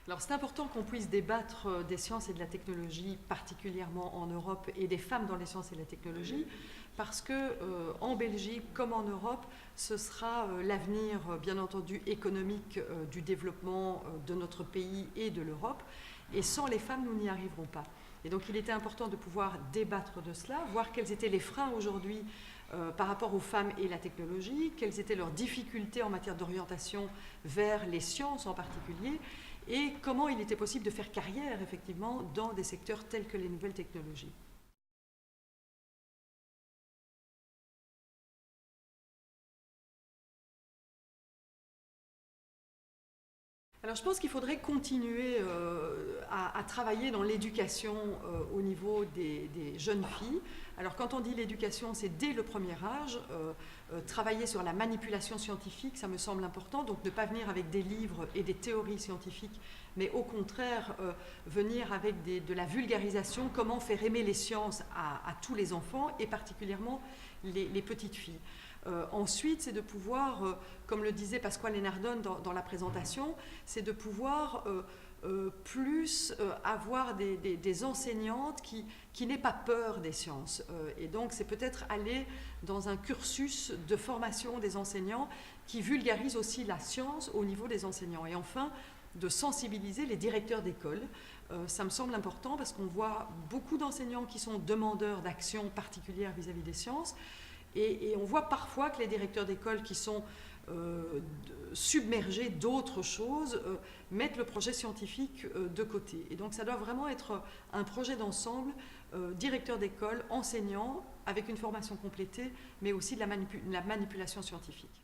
Alors c'est important qu'on puisse débattre des sciences et de la technologie, particulièrement en Europe, et des femmes dans les sciences et la technologie, parce que en Belgique comme en Europe, ce sera l'avenir, bien entendu, économique du développement de notre pays et de l'Europe. Et sans les femmes, nous n'y arriverons pas. Et donc il était important de pouvoir débattre de cela, voir quels étaient les freins aujourd'hui par rapport aux femmes et la technologie, quelles étaient leurs difficultés en matière d'orientation vers les sciences en particulier, et comment il était possible de faire carrière effectivement dans des secteurs tels que les nouvelles technologies. Alors je pense qu'il faudrait continuer à travailler dans l'éducation au niveau des jeunes filles. Alors quand on dit l'éducation, c'est dès le premier âge, travailler sur la manipulation scientifique, ça me semble important, donc ne pas venir avec des livres et des théories scientifiques, mais au contraire venir avec de la vulgarisation, comment faire aimer les sciences à tous les enfants et particulièrement les petites filles. Ensuite, c'est de pouvoir, comme le disait Pasquale Nardone dans la présentation, c'est de pouvoir plus avoir des enseignantes qui n'aient pas peur des sciences. Et donc, c'est peut-être aller dans un cursus de formation des enseignants qui vulgarise aussi la science au niveau des enseignants. Et enfin, de sensibiliser les directeurs d'école. Ça me semble important parce qu'on voit beaucoup d'enseignants qui sont demandeurs d'actions particulières vis-à-vis des sciences. Et on voit parfois que les directeurs d'école qui sont submergés d'autres choses mettent le projet scientifique de côté. Et donc ça doit vraiment être un projet d'ensemble, directeur d'école, enseignant, avec une formation complétée, mais aussi de la manipulation scientifique.